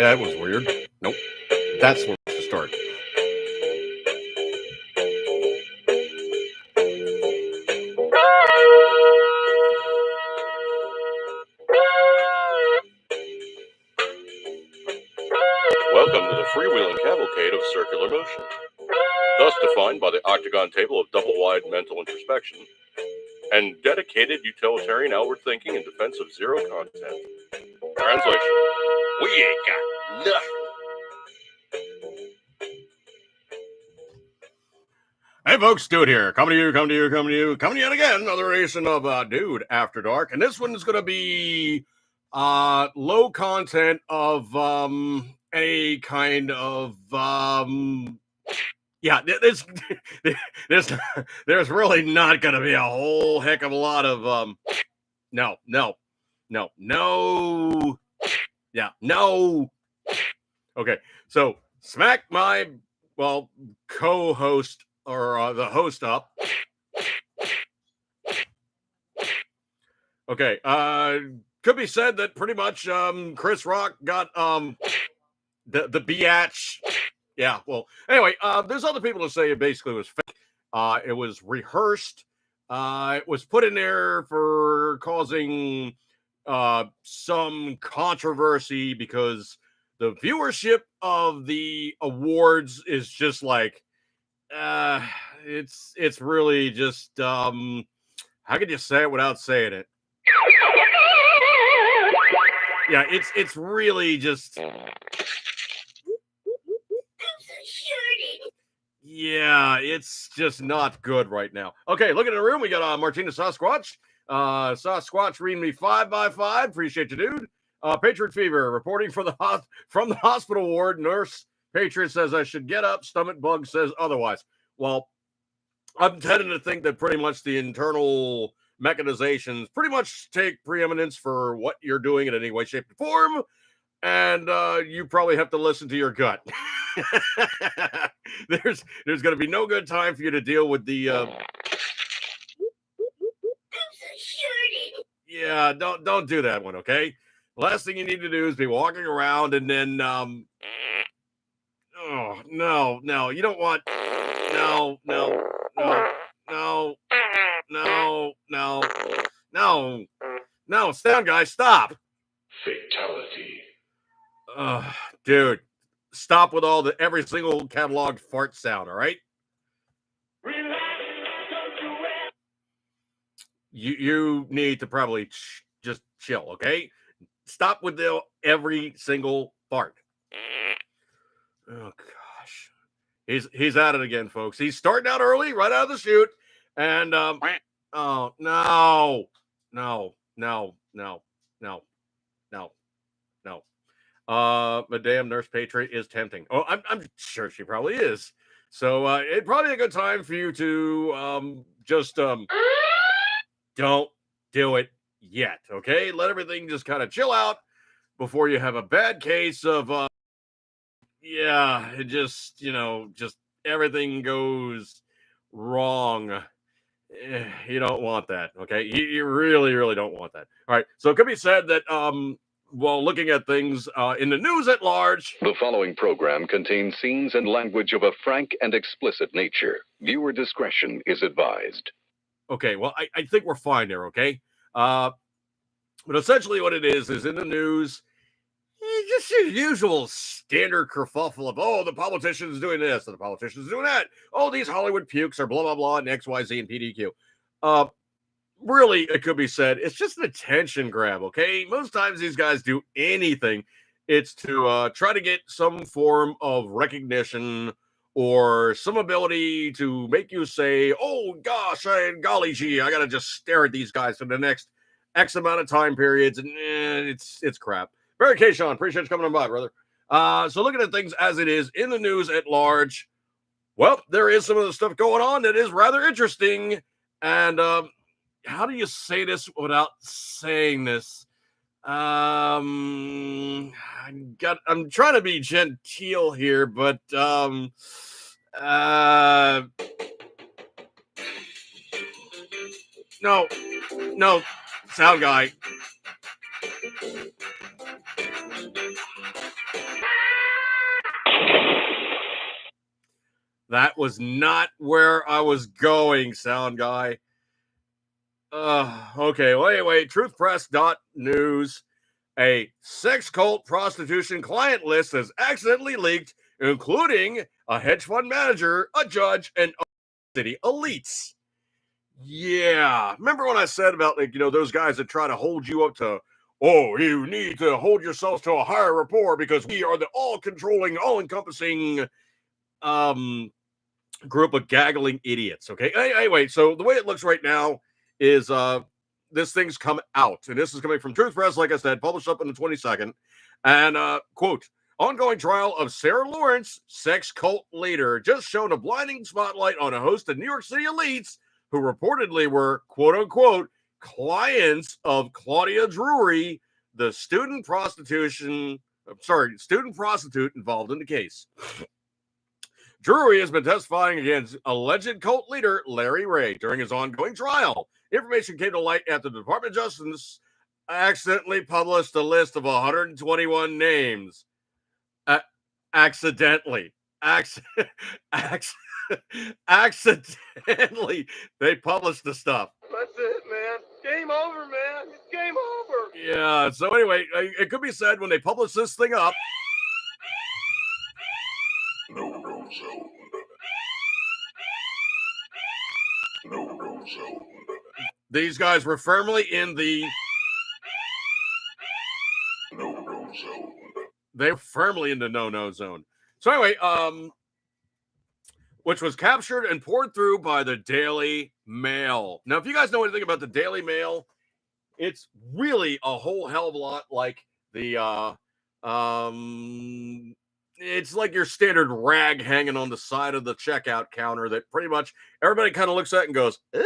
that was weird. Nope. That's where to start. Welcome to the freewheeling cavalcade of circular motion, thus defined by the octagon table of double-wide mental introspection and dedicated utilitarian outward thinking in defense of zero content. Translation: we ain't got nothing. Hey folks, Dude here, coming to you yet again, another edition of Dude After Dark, and this one is going to be low content of any kind of yeah. There's really not going to be a whole heck of a lot of no, yeah, no. Okay, so smack my co-host or the host up. Okay, could be said that pretty much Chris Rock got the biatch. Yeah, well, anyway, there's other people who say it basically was fake. It was rehearsed. It was put in there for causing some controversy because the viewership of the awards is just like it's really just how could you say it without saying it? Yeah, it's really just yeah, it's just not good right now. Okay, look at the room. We got Martina Sasquatch. Sasquatch reading me 5x5. Appreciate you, dude. Patriot Fever reporting from the hospital ward. Nurse Patriot says I should get up. Stomach bug says otherwise. Well, I'm tending to think that pretty much the internal mechanizations pretty much take preeminence for what you're doing in any way, shape, or form. And you probably have to listen to your gut. There's going to be no good time for you to deal with the yeah, don't do that one, okay? The last thing you need to do is be walking around and then oh no, you don't want no, sound guy, stop. Fatality. Dude, stop with all every single catalog fart sound, all right? You need to probably just chill, okay? Stop with every single fart. Oh gosh, he's at it again, folks. He's starting out early, right out of the chute, and oh no. Madame Nurse Patriot is tempting. Oh, I'm sure she probably is. So it's probably a good time for you to just don't do it yet, okay? Let everything just kind of chill out before you have a bad case of yeah, it just, just everything goes wrong. You don't want that, okay? You really, really don't want that. All right, so it could be said that while looking at things in the news at large. The following program contains scenes and language of a frank and explicit nature. Viewer discretion is advised. Okay, well, I think we're fine there, okay? But essentially what it is in the news, just your usual standard kerfuffle of, oh, the politician's doing this and the politician's doing that. Oh, these Hollywood pukes are blah, blah, blah, and XYZ and PDQ. Really, it could be said, it's just an attention grab, okay? Most times these guys do anything. It's to try to get some form of recognition or some ability to make you say, oh, gosh, golly gee, I got to just stare at these guys for the next X amount of time periods, and it's crap. Barry K. Sean, appreciate you coming on by, brother. So looking at things as it is in the news at large, well, there is some of the stuff going on that is rather interesting. And how do you say this without saying this? I'm trying to be genteel here, but no, sound guy. That was not where I was going, sound guy. Okay, wait. Truthpress.news. A sex cult prostitution client list has accidentally leaked, including a hedge fund manager, a judge, and city elites. Yeah. Remember when I said about, like, those guys that try to hold you up to, oh, you need to hold yourselves to a higher rapport because we are the all-controlling, all-encompassing group of gaggling idiots. Okay. Anyway, so the way it looks right now is this thing's come out, and this is coming from Truth Press, like I said, published up on the 22nd. And quote, ongoing trial of Sarah Lawrence, sex cult leader, just shone a blinding spotlight on a host of New York City elites who reportedly were, quote unquote, clients of Claudia Drury, the student prostitute involved in the case. Drury has been testifying against alleged cult leader Larry Ray during his ongoing trial. Information came to light after the Department of Justice accidentally published a list of 121 names. Accidentally, they published the stuff. That's it, man. Game over, man. It's game over. Yeah. So anyway, it could be said when they publish this thing up. No zone. No zone. These guys were firmly in the No zone. They're firmly in the no zone. So anyway, which was captured and poured through by the Daily Mail. Now, if you guys know anything about the Daily Mail, it's really a whole hell of a lot like the it's like your standard rag hanging on the side of the checkout counter that pretty much everybody kind of looks at and goes, ugh,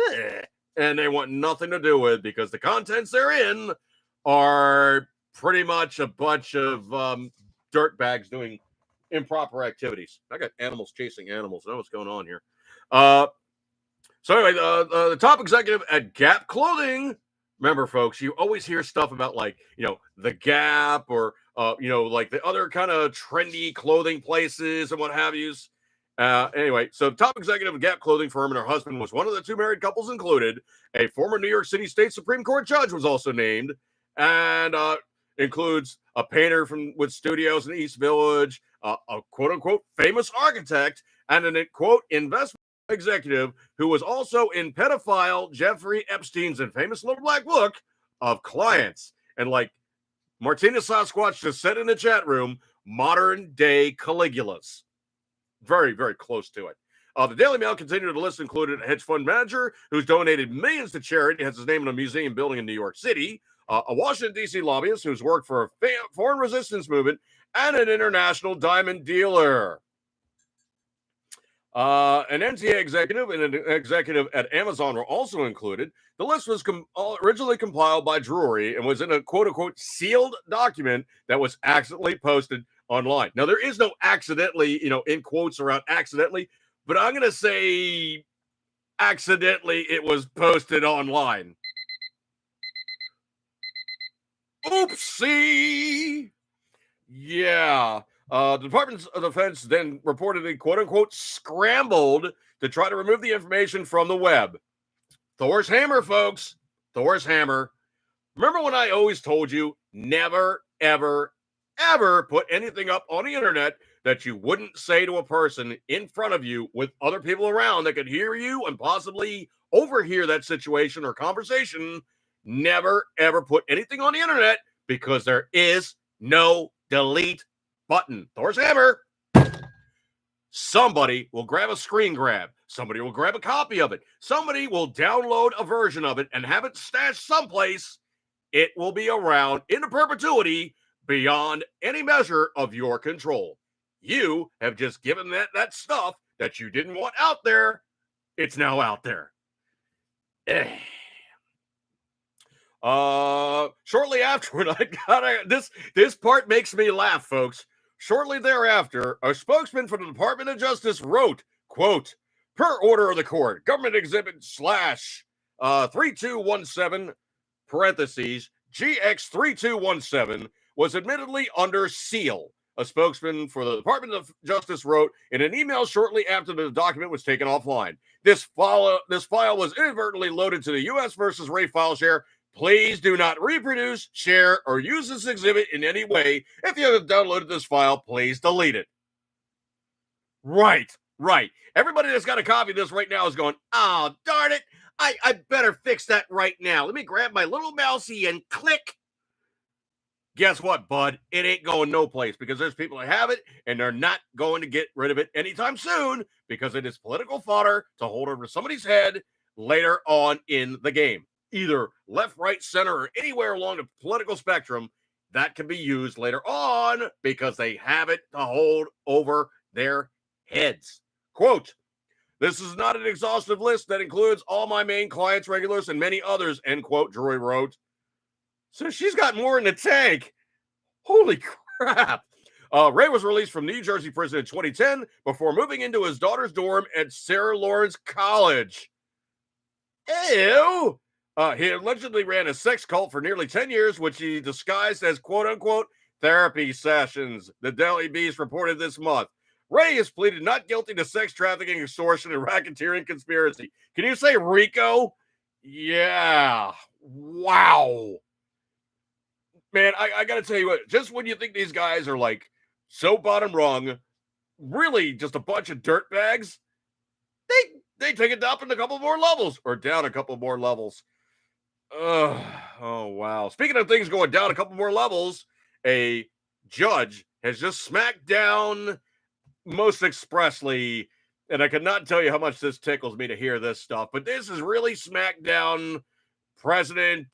and they want nothing to do with, because the contents they're in are pretty much a bunch of dirt bags doing improper activities. I got animals chasing animals. I know what's going on here. So anyway, the top executive at Gap Clothing. Remember, folks, you always hear stuff about, like, the Gap or, like the other kind of trendy clothing places and what have yous. Anyway, so top executive of Gap Clothing firm and her husband was one of the two married couples included. A former New York City State Supreme Court judge was also named, and includes a painter with studios in the East Village, a quote-unquote famous architect, and an quote investment executive who was also in pedophile Jeffrey Epstein's infamous Little Black Book of clients. And like Martina Sasquatch just said in the chat room, modern day Caligulas. Very, very close to it. The Daily Mail continued to list included a hedge fund manager who's donated millions to charity, has his name in a museum building in New York City, a Washington, D.C. lobbyist who's worked for a foreign resistance movement, and an international diamond dealer. An NTA executive and an executive at Amazon were also included. The list was originally compiled by Drury and was in a quote-unquote sealed document that was accidentally posted online. Now, there is no accidentally, in quotes around accidentally, but I'm going to say accidentally it was posted online. Oopsie! Yeah. The Department of Defense then reportedly, quote-unquote, scrambled to try to remove the information from the web. Thor's hammer, folks. Thor's hammer. Remember when I always told you never, ever, ever put anything up on the internet that you wouldn't say to a person in front of you with other people around that could hear you and possibly overhear that situation or conversation? Never, ever put anything on the internet, because there is no delete button. Thor's hammer. Somebody will grab a screen grab. Somebody will grab a copy of it. Somebody will download a version of it and have it stashed someplace. It will be around into perpetuity beyond any measure of your control. You have just given that stuff that you didn't want out there. It's now out there. Shortly afterward, this part makes me laugh, folks. Shortly thereafter, a spokesman for the Department of Justice wrote, quote, per order of the court, government exhibit / 3217 parentheses GX3217 was admittedly under seal. a spokesman for the Department of Justice wrote in an email shortly after the document was taken offline. This file was inadvertently loaded to the U.S. versus Ray file share. Please do not reproduce, share, or use this exhibit in any way. If you have downloaded this file, please delete it. Right. Everybody that's got a copy of this right now is going, oh, darn it. I better fix that right now. Let me grab my little mousey and click. Guess what, bud? It ain't going no place because there's people that have it and they're not going to get rid of it anytime soon because it is political fodder to hold over somebody's head later on in the game. Either left, right, center, or anywhere along the political spectrum that can be used later on because they have it to hold over their heads. Quote, this is not an exhaustive list that includes all my main clients, regulars, and many others, end quote, Drury wrote. So she's got more in the tank. Holy crap. Ray was released from New Jersey prison in 2010 before moving into his daughter's dorm at Sarah Lawrence College. Ew. He allegedly ran a sex cult for nearly 10 years, which he disguised as quote-unquote therapy sessions, the Daily Beast reported this month. Ray has pleaded not guilty to sex trafficking, extortion, and racketeering conspiracy. Can you say RICO? Yeah. Wow. Man, I got to tell you what, just when you think these guys are like so bottom rung, really just a bunch of dirtbags, they take it up in a couple more levels or down a couple more levels. Oh, wow. Speaking of things going down a couple more levels, a judge has just smacked down most expressly, and I cannot tell you how much this tickles me to hear this stuff, but this is really smacked down President,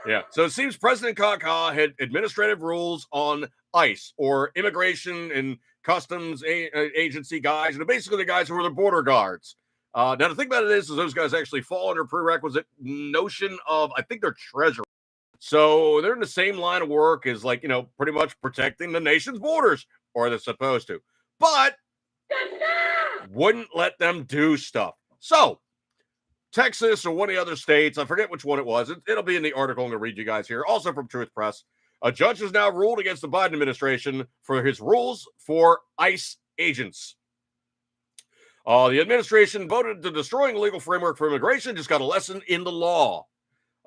yeah, so it seems President Kaka had administrative rules on ICE, or Immigration and Customs Agency guys, and basically the guys who were the border guards. Now, the thing about it is those guys actually fall under prerequisite notion of, I think they're treasury. So they're in the same line of work as, like, you know, pretty much protecting the nation's borders, or they're supposed to. But wouldn't let them do stuff. So Texas or one of the other states, I forget which one it was. It'll be in the article I'm going to read you guys here. Also from Truth Press. A judge has now ruled against the Biden administration for his rules for ICE agents. The administration voted to destroying a legal framework for immigration, just got a lesson in the law.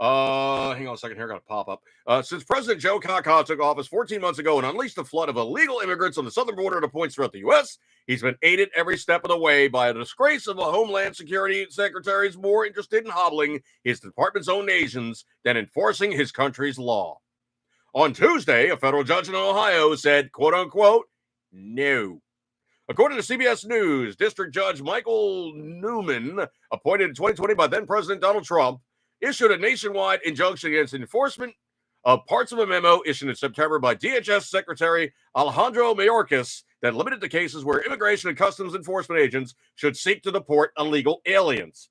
Hang on a second here, got to pop up. Since President Joe Kaka took office 14 months ago and unleashed a flood of illegal immigrants on the southern border to points throughout the U.S., he's been aided every step of the way by a disgrace of a Homeland Security Secretary who's more interested in hobbling his department's own nations than enforcing his country's law. On Tuesday, a federal judge in Ohio said, quote unquote, no. According to CBS News, District Judge Michael Newman, appointed in 2020 by then President Donald Trump, issued a nationwide injunction against enforcement of parts of a memo issued in September by DHS Secretary Alejandro Mayorkas that limited the cases where Immigration and Customs Enforcement agents should seek to deport illegal aliens.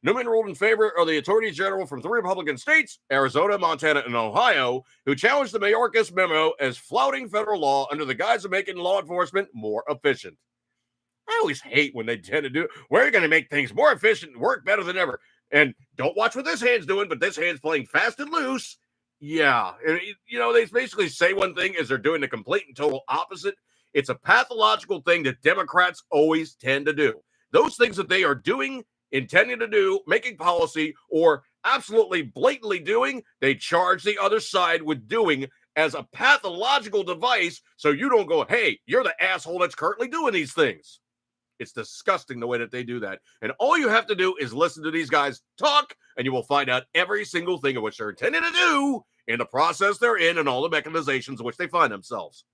Newman ruled in favor of the Attorney General from 3 Republican states, Arizona, Montana, and Ohio, who challenged the Mayorkas memo as flouting federal law under the guise of making law enforcement more efficient. I always hate when they tend to do, we're going to make things more efficient and work better than ever. And don't watch what this hand's doing, but this hand's playing fast and loose. Yeah. And, you know, they basically say one thing as they're doing the complete and total opposite. It's a pathological thing that Democrats always tend to do. Those things that they are doing, intending to do, making policy, or absolutely blatantly doing, they charge the other side with doing as a pathological device so you don't go, hey, you're the asshole that's currently doing these things. It's disgusting the way that they do that. And all you have to do is listen to these guys talk, and you will find out every single thing of which they're intending to do in the process they're in and all the mechanizations in which they find themselves.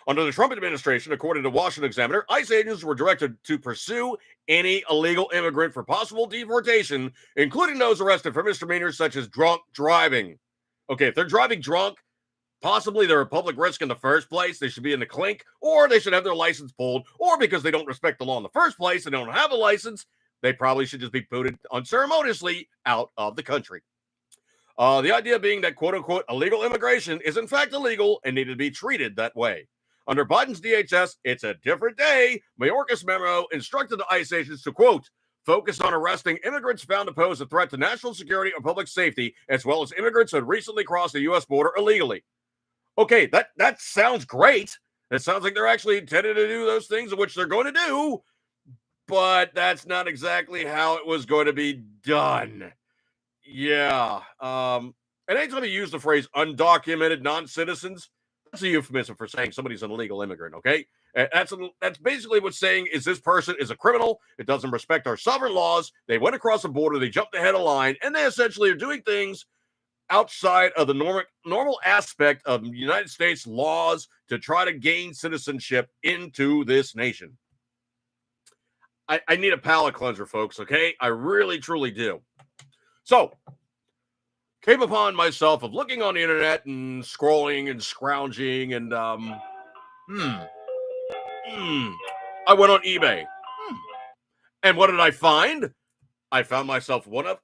Under the Trump administration, according to Washington Examiner, ICE agents were directed to pursue any illegal immigrant for possible deportation, including those arrested for misdemeanors such as drunk driving. Okay, if they're driving drunk, possibly they're a public risk in the first place. They should be in the clink, or they should have their license pulled, or because they don't respect the law in the first place and don't have a license, they probably should just be booted unceremoniously out of the country. The idea being that quote-unquote illegal immigration is in fact illegal and needed to be treated that way. Under Biden's DHS, it's a different day. Mayorkas memo instructed the ICE agents to, quote, focused on arresting immigrants found to pose a threat to national security or public safety, as well as immigrants who had recently crossed the U.S. border illegally. Okay, that sounds great. It sounds like they're actually intended to do those things, which they're going to do, but that's not exactly how it was going to be done. Yeah. And anytime you use the phrase undocumented non-citizens, that's a euphemism for saying somebody's an illegal immigrant, okay? That's basically what's saying is this person is a criminal. It doesn't respect our sovereign laws. They went across the border, they jumped ahead of line, and they essentially are doing things outside of the normal aspect of United States laws to try to gain citizenship into this nation. I need a palate cleanser, folks, okay? I really, truly do. So, came upon myself of looking on the internet and scrolling and scrounging and, I went on eBay. And what did I find? I found myself one of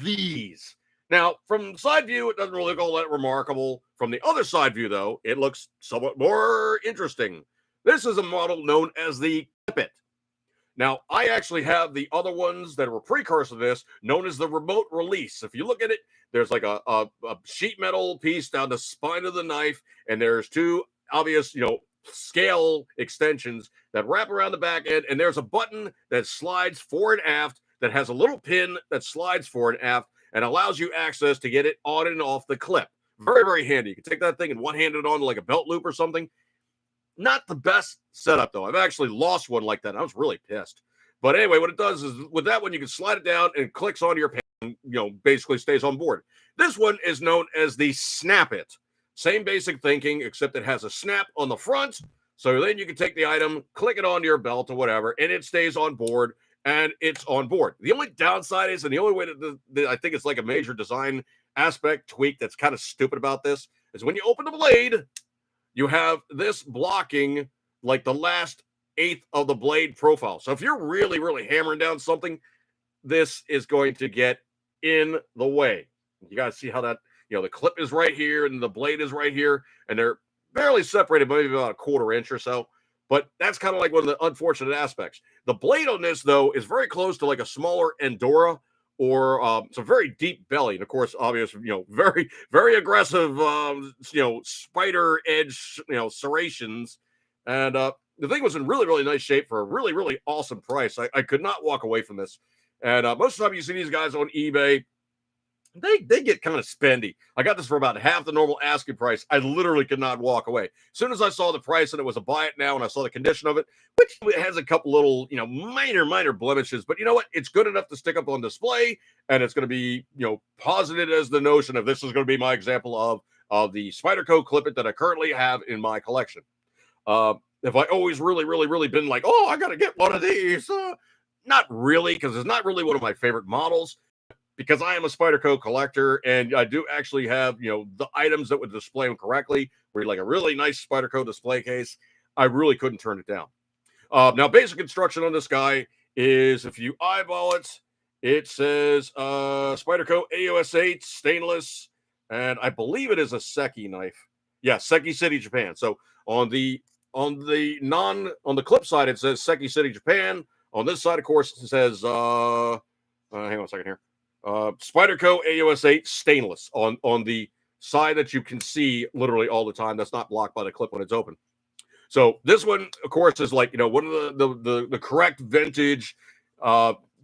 these. Now, from side view, it doesn't really look all that remarkable. From the other side view, though, it looks somewhat more interesting. This is a model known as the Clip It. Now, I actually have the other ones that were precursor to this, known as the remote release. If you look at it, there's like a sheet metal piece down the spine of the knife, and there's two obvious, scale extensions that wrap around the back end, and there's a button that slides forward and aft that has a little pin that slides forward and aft and allows you access to get it on and off the clip. Very, very handy. You can take that thing and one-hand it on like a belt loop or something. Not the best setup, though. I've actually lost one like that. I was really pissed. But anyway, what it does is with that one, you can slide it down and it clicks onto your pan, basically stays on board. This one is known as the Snap It. Same basic thinking, except it has a snap on the front. So then you can take the item, click it onto your belt or whatever, and it stays on board, and it's on board. The only downside is, and the only way that I think it's like a major design aspect tweak that's kind of stupid about this, is when you open the blade, you have this blocking like the last eighth of the blade profile. So if you're really, really hammering down something, this is going to get in the way. You got to see how that, the clip is right here and the blade is right here, and they're barely separated, maybe about a quarter inch or so. But that's kind of like one of the unfortunate aspects. The blade on this, though, is very close to like a smaller Endora or it's a very deep belly. And of course, obviously, very, very aggressive, spider edge, serrations. And the thing was in really, really nice shape for a really, really awesome price. I could not walk away from this. And most of the time you see these guys on eBay, they get kind of spendy. I got this for about half the normal asking price. I literally could not walk away. As soon as I saw the price and it was a buy it now, and I saw the condition of it, which has a couple little, minor blemishes, but you know what? It's good enough to stick up on display, and it's going to be, posited as the notion of this is going to be my example of the Spyderco Clip It that I currently have in my collection. If I always really, really, really been like, oh, I got to get one of these, not really, because it's not really one of my favorite models. Because I am a Spyderco collector, and I do actually have, the items that would display them correctly. Where like a really nice Spyderco display case, I really couldn't turn it down. Now, basic instruction on this guy is if you eyeball it, it says Spyderco AUS 8 stainless, and I believe it is a Seki knife. Yeah, Seki City, Japan. So on the clip side, it says Seki City, Japan. On this side, of course, it says hang on a second here. Spyderco AUS 8 stainless on the side that you can see literally all the time. That's not blocked by the clip when it's open. So this one, of course, is like, one of the correct vintage,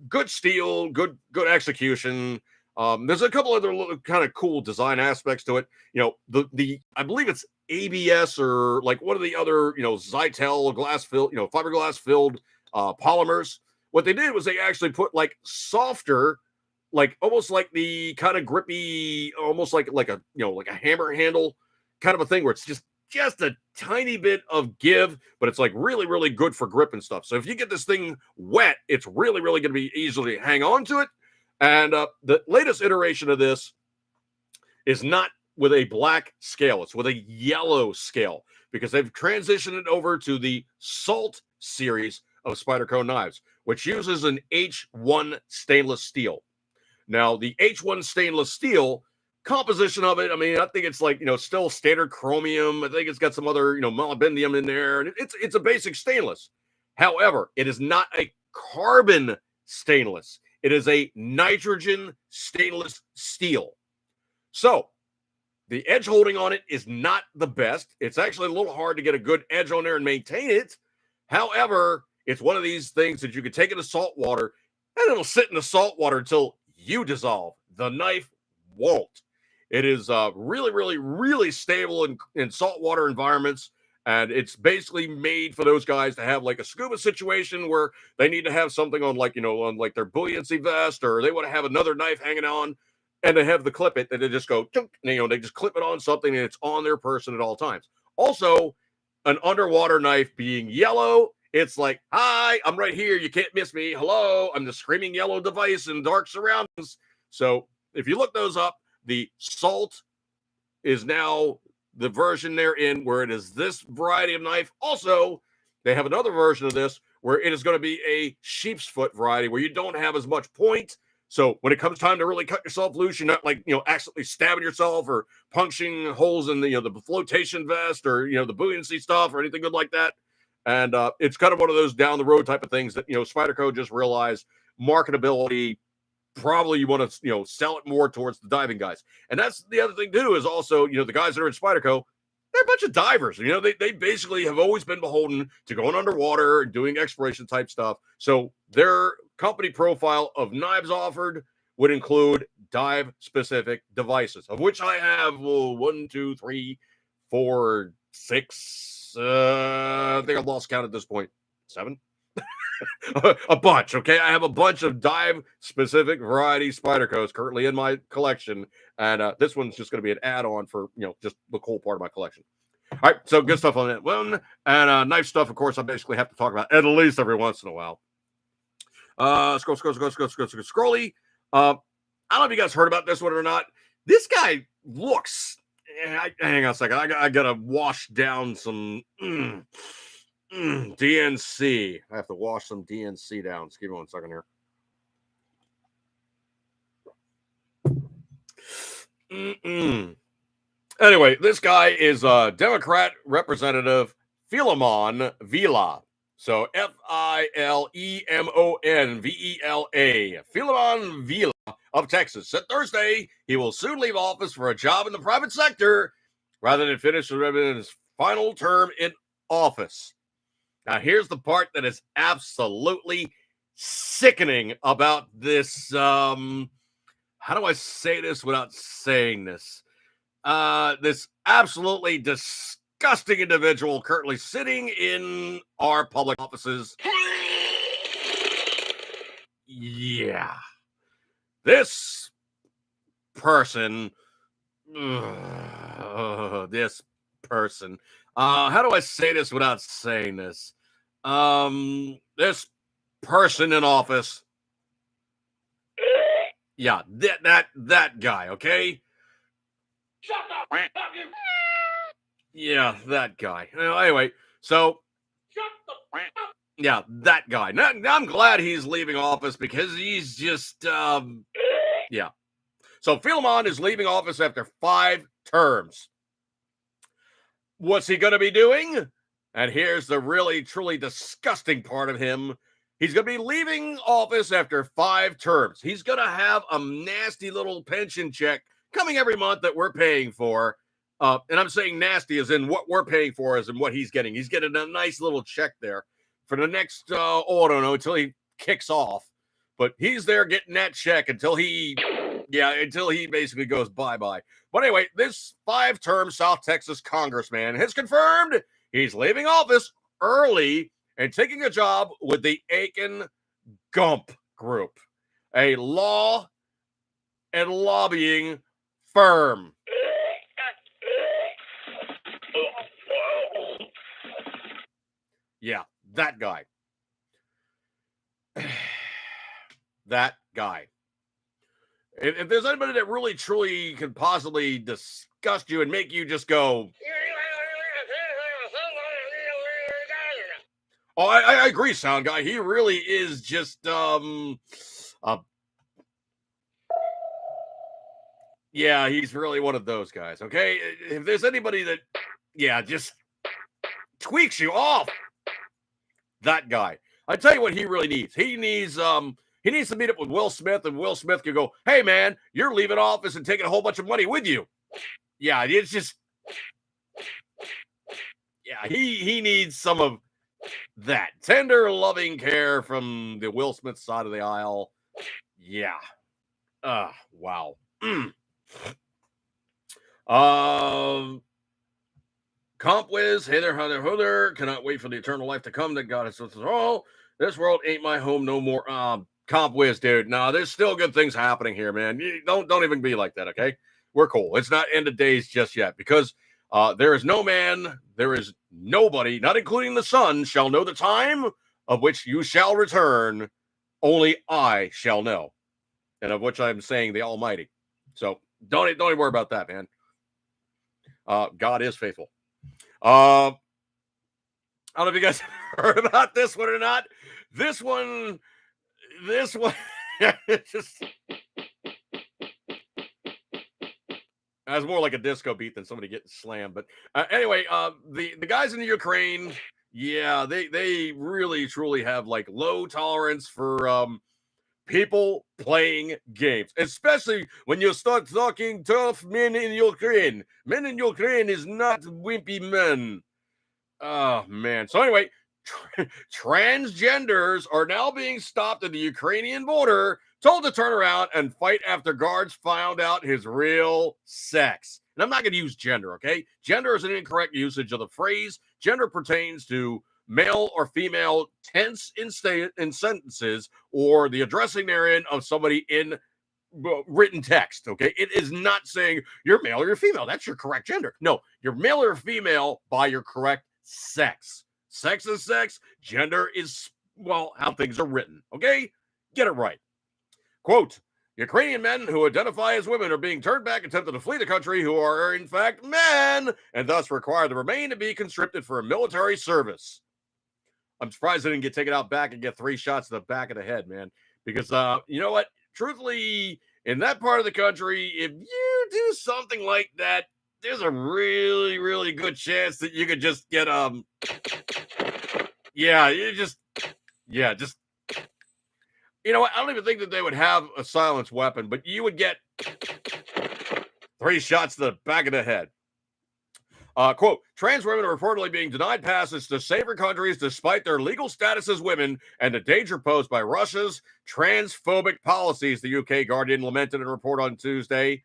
good steel, good execution. There's a couple other little kind of cool design aspects to it. I believe it's ABS or like one of the other, Zytel glass filled, fiberglass filled polymers. What they did was they actually put like softer, like almost like the kind of grippy, almost like a hammer handle kind of a thing where it's just a tiny bit of give, but it's like really, really good for grip and stuff. So if you get this thing wet, it's really, really going to be easily hang on to it. And the latest iteration of this is not with a black scale. It's with a yellow scale because they've transitioned it over to the Salt series of Spyderco knives, which uses an H1 stainless steel. Now, the H1 stainless steel composition of it, I mean, I think it's like, still standard chromium. I think it's got some other, molybdenum in there. And it's a basic stainless. However, it is not a carbon stainless. It is a nitrogen stainless steel. So the edge holding on it is not the best. It's actually a little hard to get a good edge on there and maintain it. However, it's one of these things that you can take into salt water and it'll sit in the salt water until you dissolve. The knife won't. It is really, really, really stable in saltwater environments. And it's basically made for those guys to have like a scuba situation where they need to have something on like, on like their buoyancy vest, or they want to have another knife hanging on and they have the clip it, that they just go, they just clip it on something and it's on their person at all times. Also, an underwater knife being yellow, it's like, hi, I'm right here. You can't miss me. Hello, I'm the screaming yellow device in dark surroundings. So if you look those up, the Salt is now the version they're in where it is this variety of knife. Also, they have another version of this where it is going to be a sheep's foot variety where you don't have as much point. So when it comes time to really cut yourself loose, you're not like, accidentally stabbing yourself or puncturing holes in the flotation vest or, the buoyancy stuff or anything good like that. And it's kind of one of those down the road type of things that, Spyderco just realized marketability. Probably you want to, sell it more towards the diving guys. And that's the other thing too, is also, the guys that are in Spyderco, they're a bunch of divers. They basically have always been beholden to going underwater and doing exploration type stuff. So their company profile of knives offered would include dive specific devices, of which I have 1, 2, 3, 4, 6. I think I've lost count at this point. 7. A bunch, okay? I have a bunch of dive-specific variety Spydercos currently in my collection, and this one's just going to be an add-on for, just the cool part of my collection. All right, so good stuff on that one. And knife stuff, of course, I basically have to talk about at least every once in a while. Scrolly. I don't know if you guys heard about this one or not. This guy looks... hang on a second. I got to wash down some... DNC. I have to wash some DNC down. Just give me 1 second here. Anyway, this guy is a Democrat Representative Philemon Vila. So Filemon Vela. Philemon Vila of Texas said Thursday he will soon leave office for a job in the private sector rather than finish his final term in office. Now, here's the part that is absolutely sickening about this. How do I say this without saying this? This absolutely disgusting individual currently sitting in our public offices. Yeah. This person. This person. How do I say this without saying this? This person in office. Yeah, that guy, okay? Shut up! Fucking... Yeah, that guy. Anyway, so Shut the fuck up! yeah, that guy. Now, I'm glad he's leaving office because he's just yeah. So Philemon is leaving office after 5 terms. What's he going to be doing? And here's the really, truly disgusting part of him. He's going to be leaving office after 5 terms. He's going to have a nasty little pension check coming every month that we're paying for. And I'm saying nasty as in what we're paying for as in what he's getting. He's getting a nice little check there for the next, I don't know, until he kicks off. But he's there getting that check until he basically goes bye-bye. But anyway, this 5-term South Texas congressman has confirmed he's leaving office early and taking a job with the Aiken Gump Group, a law and lobbying firm. Yeah, that guy. That guy. If there's anybody that really, truly can possibly disgust you and make you just go, oh, I agree, sound guy. He really is just, yeah, he's really one of those guys, okay? If there's anybody that, yeah, just tweaks you off, that guy. I tell you what he really needs. He needs He needs to meet up with Will Smith, and Will Smith can go, hey, man, you're leaving office and taking a whole bunch of money with you. Yeah, it's just, yeah, he needs some of that tender, loving care from the Will Smith side of the aisle. Yeah. Wow. Comp Wiz, hey there, Hunter. Cannot wait for the eternal life to come that God has with us all. This world ain't my home no more. Comp Wiz, dude. No, there's still good things happening here, man. You don't even be like that, okay? We're cool. It's not end of days just yet, because there is no man, there is nobody, not including the sun, shall know the time of which you shall return. Only I shall know, and of which I'm saying the Almighty. So don't even worry about that, man. God is faithful. I don't know if you guys heard about this one or not. This one, it's just that's more like a disco beat than somebody getting slammed. But anyway, the guys in the Ukraine, yeah, they really truly have like low tolerance for people playing games, especially when you start talking tough men in Ukraine. Men in Ukraine is not wimpy men. Oh, man. So anyway, transgenders are now being stopped at the Ukrainian border, told to turn around and fight after guards found out his real sex. And I'm not going to use gender, okay? Gender is an incorrect usage of the phrase. Gender pertains to male or female tense in sentences, or the addressing therein of somebody in written text, okay? It is not saying you're male or you're female. That's your correct gender. No, you're male or female by your correct sex. Sex is sex. Gender is, well, how things are written, okay? Get it right. Quote, Ukrainian men who identify as women are being turned back, attempting to flee the country, who are in fact men, and thus required to remain and be conscripted for military service. I'm surprised they didn't get taken out back and get 3 shots to the back of the head, man. Because you know what? Truthfully, in that part of the country, if you do something like that, there's a really, really good chance that you could just get just you know what? I don't even think that they would have a silenced weapon, but you would get 3 shots to the back of the head. Quote, trans women are reportedly being denied passage to safer countries despite their legal status as women and the danger posed by Russia's transphobic policies, the UK Guardian lamented in a report on Tuesday.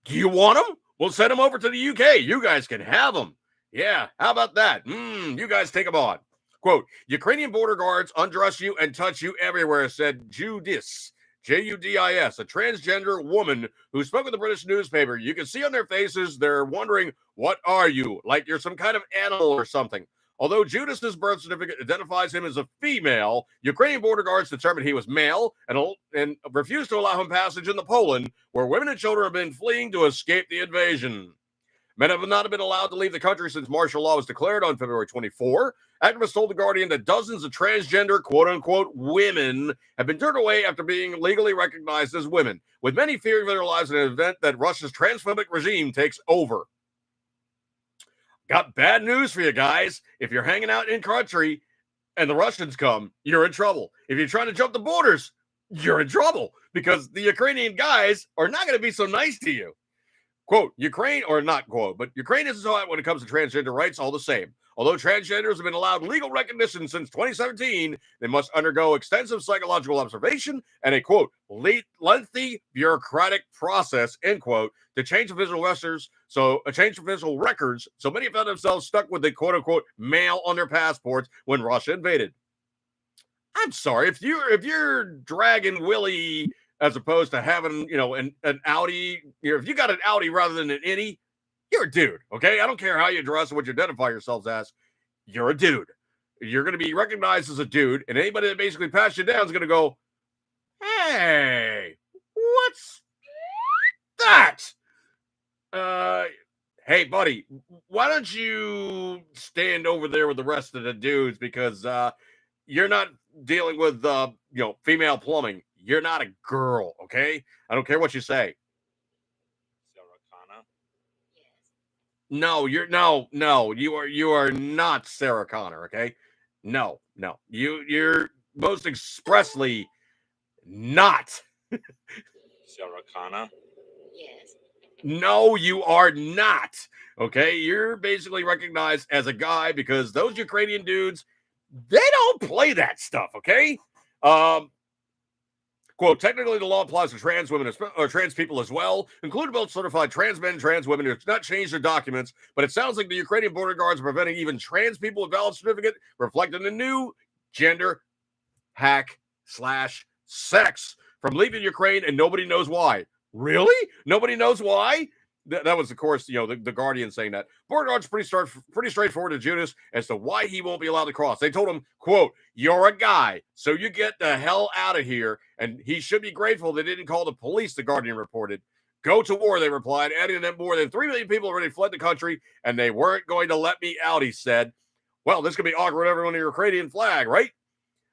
Do you want them? We'll send them over to the UK. You guys can have them. Yeah, how about that? You guys take them on. Quote, Ukrainian border guards undress you and touch you everywhere, said Judis, Judis, a transgender woman who spoke with the British newspaper. You can see on their faces they're wondering, what are you? Like you're some kind of animal or something. Although Judas's birth certificate identifies him as a female, Ukrainian border guards determined he was male and refused to allow him passage into Poland, where women and children have been fleeing to escape the invasion. Men have not been allowed to leave the country since martial law was declared on February 24. Activists told The Guardian that dozens of transgender, quote-unquote, women have been turned away after being legally recognized as women, with many fearing for their lives in an event that Russia's transphobic regime takes over. Got bad news for you guys. If you're hanging out in country and the Russians come, you're in trouble. If you're trying to jump the borders, you're in trouble, because the Ukrainian guys are not going to be so nice to you. Quote, Ukraine, or not quote, but Ukraine isn't so hot when it comes to transgender rights all the same. Although transgenders have been allowed legal recognition since 2017, they must undergo extensive psychological observation and a, quote, lengthy bureaucratic process, end quote, to change official records. So many have found themselves stuck with the, quote unquote, male on their passports when Russia invaded. I'm sorry, if you're dragging Willie as opposed to having, an Audi, if you got an Audi rather than an innie, you're a dude, okay? I don't care how you dress or what you identify yourselves as. You're a dude. You're going to be recognized as a dude, and anybody that basically passes you down is going to go, hey, what's that? Hey, buddy, why don't you stand over there with the rest of the dudes, because you're not dealing with, female plumbing. You're not a girl, okay? I don't care what you say. No, you are not Sarah Connor, okay? No. You're most expressly not. Sarakana. Yes. No, you are not. Okay, you're basically recognized as a guy because those Ukrainian dudes, they don't play that stuff. Okay, quote, technically the law applies to trans women or trans people as well, including both certified trans men and trans women who have not changed their documents, but it sounds like the Ukrainian border guards are preventing even trans people with valid certificate reflecting the new gender hack/sex from leaving Ukraine, and nobody knows why. Really? Nobody knows why? That was, of course, the Guardian saying that. Border guards pretty straightforward to Judas as to why he won't be allowed to cross. They told him, quote, "You're a guy, so you get the hell out of here." And he should be grateful they didn't call the police, the Guardian reported. "Go to war," they replied, adding that more than 3 million people already fled the country, and they weren't going to let me out, he said. Well, this could be awkward with everyone on the Ukrainian flag, right?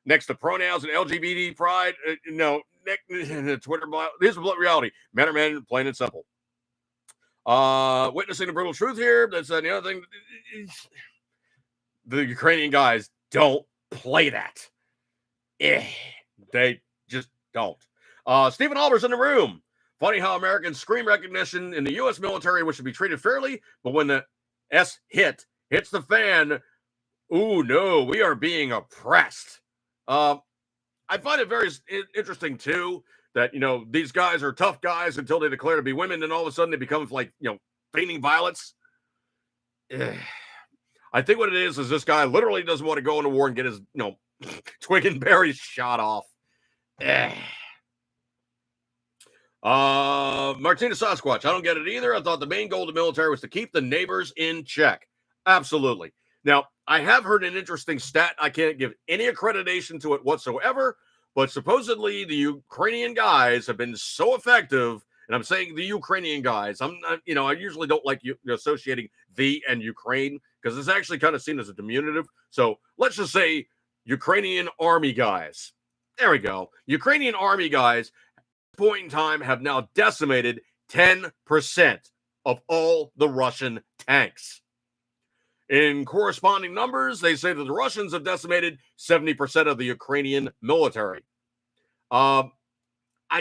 Next to pronouns and LGBT pride, Twitter, here's the reality. Men are men, plain and simple. Witnessing the brutal truth here. That's the other thing. The Ukrainian guys don't play that. They just don't. Stephen Albert's in the room. Funny how Americans scream recognition in the U.S. military, which should be treated fairly, but when the S hits the fan, ooh, no, we are being oppressed. I find it very interesting, too, that, these guys are tough guys until they declare to be women, and all of a sudden they become like, feigning violence. I think what it is this guy literally doesn't want to go into war and get his, twig and berries shot off. Martina Sasquatch, I don't get it either. I thought the main goal of the military was to keep the neighbors in check. Absolutely. Now, I have heard an interesting stat. I can't give any accreditation to it whatsoever, but supposedly the Ukrainian guys have been so effective, and I'm saying the Ukrainian guys. I'm not, I usually don't like associating the and Ukraine because it's actually kind of seen as a diminutive. So let's just say Ukrainian army guys. There we go. Ukrainian army guys at this point in time have now decimated 10% of all the Russian tanks. In corresponding numbers, they say that the Russians have decimated 70% of the Ukrainian military. I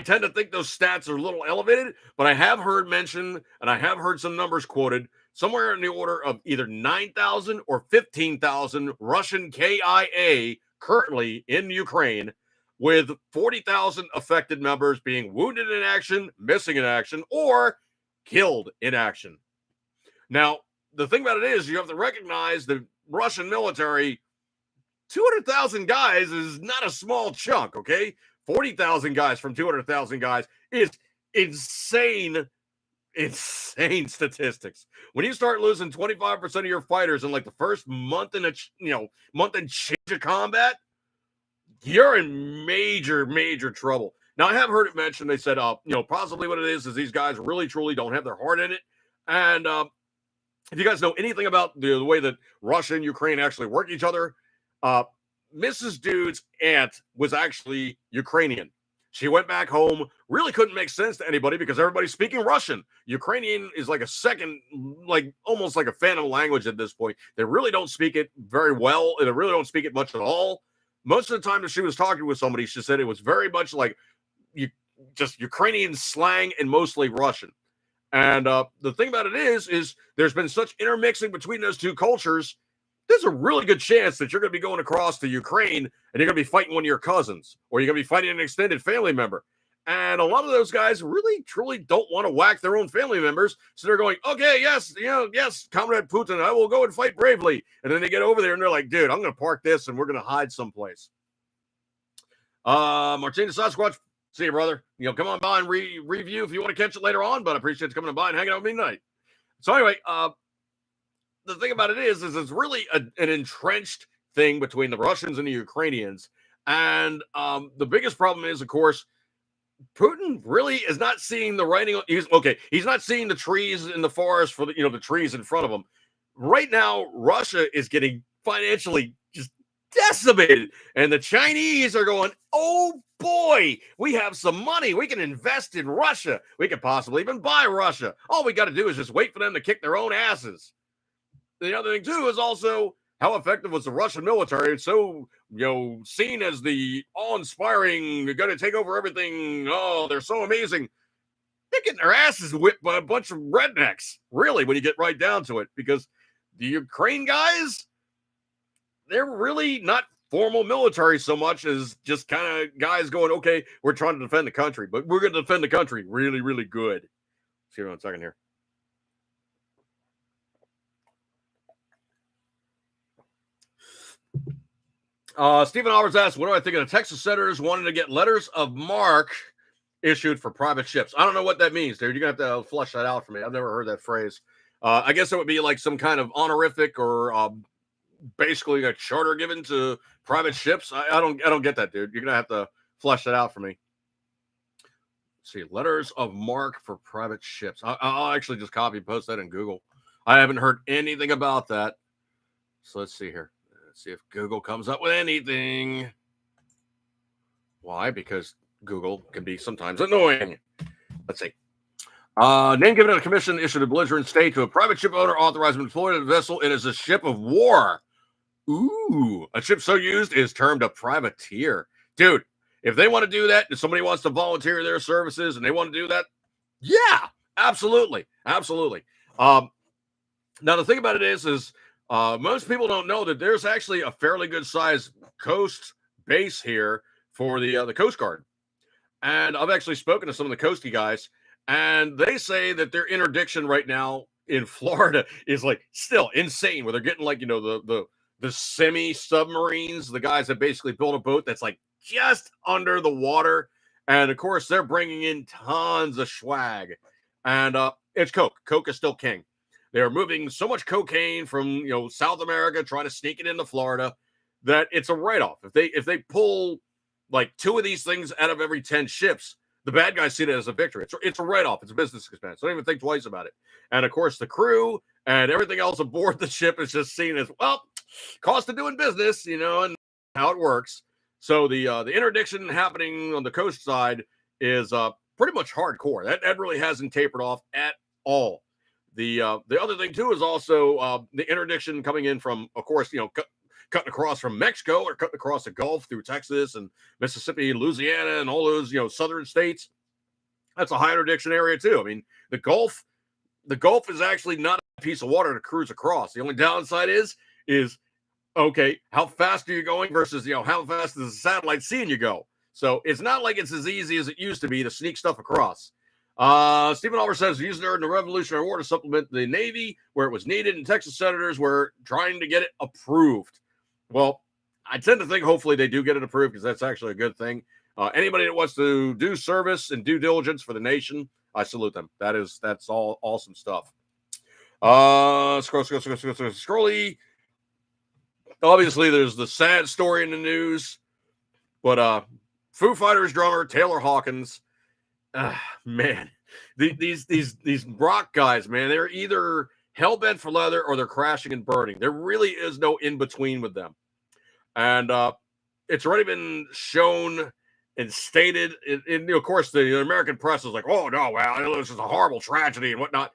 tend to think those stats are a little elevated, but I have heard mentioned, and I have heard some numbers quoted, somewhere in the order of either 9,000 or 15,000 Russian KIA currently in Ukraine, with 40,000 affected members being wounded in action, missing in action, or killed in action. Now, the thing about it is you have to recognize the Russian military, 200,000 guys is not a small chunk, okay? 40,000 guys from 200,000 guys is insane statistics. When you start losing 25% of your fighters in like the first month and change of combat, you're in major trouble. Now, I have heard it mentioned, they said, possibly what it is these guys really, truly don't have their heart in it. And, if you guys know anything about the way that Russia and Ukraine actually work each other, Mrs. Dude's aunt was actually Ukrainian. She went back home, really couldn't make sense to anybody because everybody's speaking Russian. Ukrainian is like a second, almost like a phantom language at this point. They really don't speak it very well. They really don't speak it much at all. Most of the time that she was talking with somebody, she said it was very much like just Ukrainian slang and mostly Russian. And the thing about it is there's been such intermixing between those two cultures. There's a really good chance that you're going to be going across to Ukraine and you're going to be fighting one of your cousins, or you're going to be fighting an extended family member. And a lot of those guys really, truly don't want to whack their own family members. So they're going, okay, yes, Comrade Putin, I will go and fight bravely. And then they get over there and they're like, dude, I'm going to park this and we're going to hide someplace. Martina Sasquatch, see you, brother. Come on by and review if you want to catch it later on, but I appreciate you coming by and hanging out with me tonight. So anyway, the thing about it is it's really an entrenched thing between the Russians and the Ukrainians. And the biggest problem is, of course, Putin really is not seeing the writing. He's not seeing the trees in the forest for the trees in front of him. Right now, Russia is getting financially just decimated. And the Chinese are going, oh boy, we have some money. We can invest in Russia. We could possibly even buy Russia. All we got to do is just wait for them to kick their own asses. The other thing, too, is also how effective was the Russian military? It's so, seen as the awe-inspiring, they're going to take over everything. Oh, they're so amazing. They're getting their asses whipped by a bunch of rednecks, really, when you get right down to it, because the Ukraine guys, they're really not formal military so much as just kind of guys going, okay, we're trying to defend the country, but we're going to defend the country really, really good. See you in a second here. Stephen Alvarez asked, what do I think of the Texas senators wanting to get letters of marque issued for private ships? I don't know what that means, dude. You're going to have to flesh that out for me. I've never heard that phrase. I guess it would be like some kind of honorific or basically a charter given to private ships. I don't get that, dude. You're going to have to flesh that out for me. Let's see, letters of marque for private ships. I'll actually just copy and post that in Google. I haven't heard anything about that. So let's see here. Let's see if Google comes up with anything. Why? Because Google can be sometimes annoying. Let's see. Name given to a commission issued a belligerent state to a private ship owner authorized to deploy the vessel. It is a ship of war. Ooh, a ship so used is termed a privateer. Dude, if they want to do that, if somebody wants to volunteer their services and they want to do that, yeah, absolutely. Absolutely. Now, the thing about it is most people don't know that there's actually a fairly good sized coast base here for the Coast Guard. And I've actually spoken to some of the coastie guys, and they say that their interdiction right now in Florida is like still insane, where they're getting like, the semi submarines, the guys that basically build a boat that's like just under the water. And of course, they're bringing in tons of swag, and it's Coke. Coke is still king. They're moving so much cocaine from South America, trying to sneak it into Florida, that it's a write-off. If they pull like 2 of these things out of every 10 ships, the bad guys see it as a victory. It's a write-off. It's a business expense. Don't even think twice about it. And of course, the crew and everything else aboard the ship is just seen as, well, cost of doing business, and how it works. So the interdiction happening on the coast side is pretty much hardcore. That really hasn't tapered off at all. The other thing too is also the interdiction coming in from, of course, cutting across from Mexico or cutting across the Gulf through Texas and Mississippi, Louisiana, and all those southern states. That's a high interdiction area too. I mean, the Gulf is actually not a piece of water to cruise across. The only downside is okay, how fast are you going versus how fast is the satellite seeing you go? So it's not like it's as easy as it used to be to sneak stuff across. Stephen Oliver says using it in the Revolutionary War to supplement the Navy where it was needed, and Texas senators were trying to get it approved. Well, I tend to think hopefully they do get it approved, because that's actually a good thing. Anybody that wants to do service and due diligence for the nation, I salute them. That's all awesome stuff. Scrolly. Obviously, there's the sad story in the news, but Foo Fighters drummer Taylor Hawkins. Man, these rock guys, man, they're either hell bent for leather or they're crashing and burning. There really is no in between with them, and it's already been shown and stated. Of course, the American press is like, "Oh no, well, this is a horrible tragedy and whatnot."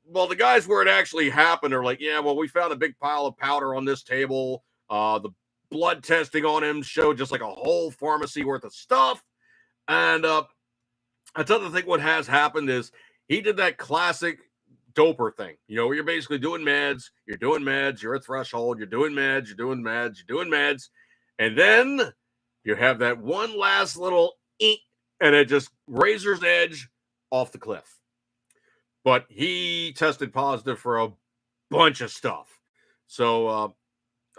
Well, the guys where it actually happened are like, "Yeah, well, we found a big pile of powder on this table. The blood testing on him showed just like a whole pharmacy worth of stuff," and I tell you, I think what has happened is he did that classic doper thing. Where you're basically doing meds, you're a threshold, you're doing meds, and then you have that one last little eek, and it just razor's edge off the cliff. But he tested positive for a bunch of stuff. So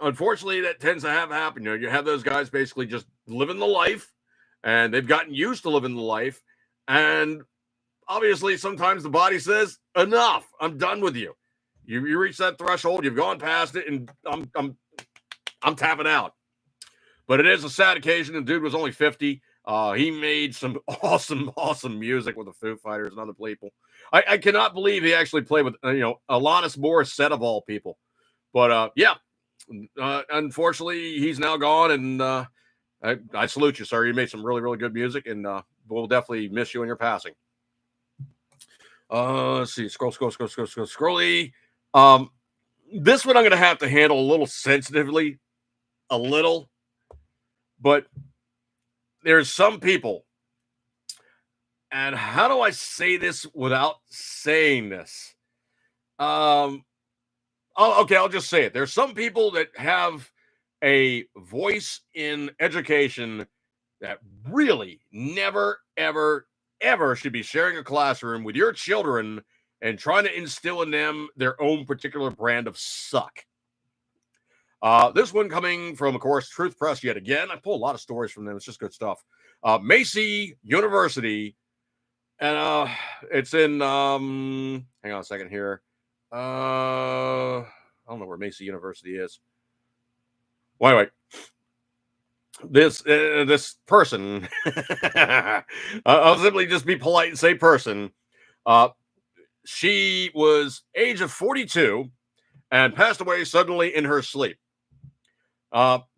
unfortunately, that tends to happen. You have those guys basically just living the life, and they've gotten used to living the life. And obviously, sometimes the body says, enough, I'm done with you. You reach that threshold, you've gone past it, and I'm tapping out. But it is a sad occasion. The dude was only 50. He made some awesome music with the Foo Fighters and other people. I cannot believe he actually played with, Alanis Morissette of all people. But, unfortunately, he's now gone, and I salute you, sir. You made some really, really good music, and we'll definitely miss you in your passing. Let's see. Scrolly. This one I'm going to have to handle a little sensitively, a little, but there's some people, and how do I say this without saying this? Okay, I'll just say it. There's some people that have a voice in education that really never, ever, ever should be sharing a classroom with your children and trying to instill in them their own particular brand of suck. This one coming from, of course, Truth Press yet again. I pull a lot of stories from them. It's just good stuff. Macy University, and it's in, hang on a second here. I don't know where Macy University is. Well, anyway, this person, I'll simply just be polite and say person. She was age of 42 and passed away suddenly in her sleep.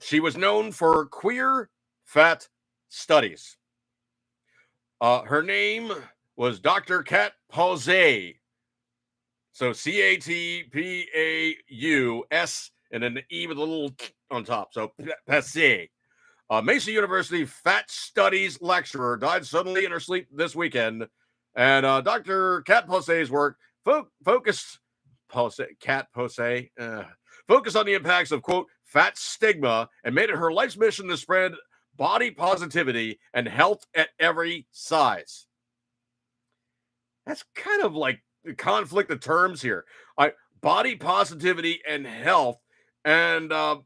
She was known for queer fat studies. Her name was Dr. Cat Pausay. So Catpaus and then the E with a little on top. So Pausay. Macy University fat studies lecturer died suddenly in her sleep this weekend. And Dr. Cat Pausay's work focused on the impacts of, quote, fat stigma and made it her life's mission to spread body positivity and health at every size. That's kind of like the conflict of terms here. Body positivity and health. And I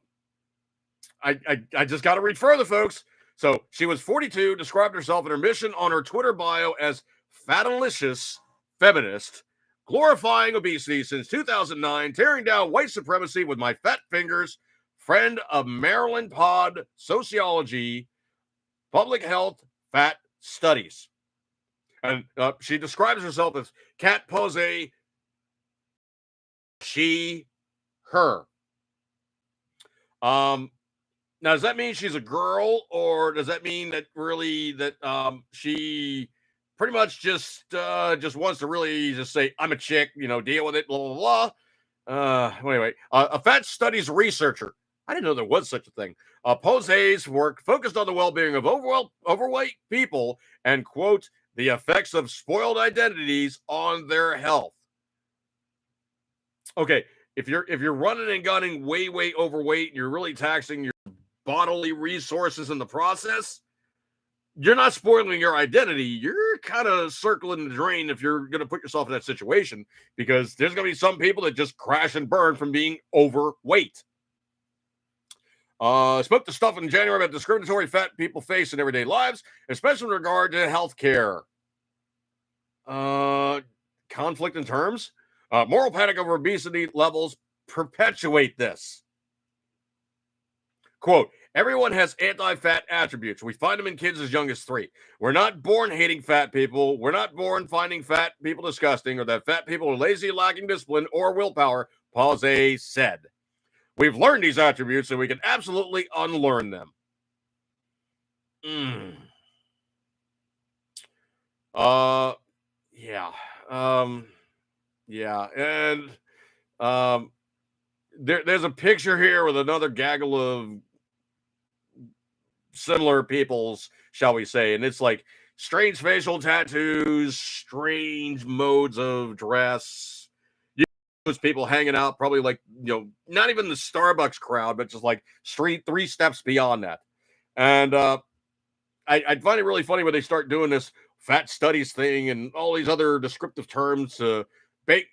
just got to read further, folks. So she was 42, described herself and her mission on her Twitter bio as fatalicious feminist, glorifying obesity since 2009, tearing down white supremacy with my fat fingers, friend of Maryland Pod, sociology, public health, fat studies. And she describes herself as Cat Pausay, she, her. Now, does that mean she's a girl, or does that mean that really that she pretty much just wants to really just say, I'm a chick, deal with it, blah, blah, blah. Anyway, a fat studies researcher. I didn't know there was such a thing. Pausay's work focused on the well-being of overweight people and, quote, the effects of spoiled identities on their health. Okay, if you're running and gunning way overweight and you're really taxing your bodily resources in the process, you're not spoiling your identity. You're kind of circling the drain if you're going to put yourself in that situation, because there's going to be some people that just crash and burn from being overweight. Spoke to stuff in January about discriminatory fat people face in everyday lives, especially in regard to healthcare. Conflict in terms. Moral panic over obesity levels perpetuate this. Quote, everyone has anti-fat attributes. We find them in kids as young as 3. We're not born hating fat people. We're not born finding fat people disgusting or that fat people are lazy, lacking discipline, or willpower, Pausay said. We've learned these attributes and we can absolutely unlearn them. Yeah. Yeah. And there's a picture here with another gaggle of similar peoples, shall we say, and it's like strange facial tattoos, strange modes of dress. Those people hanging out, probably like, not even the Starbucks crowd, but just like 3 steps beyond that. And I find it really funny when they start doing this fat studies thing and all these other descriptive terms to make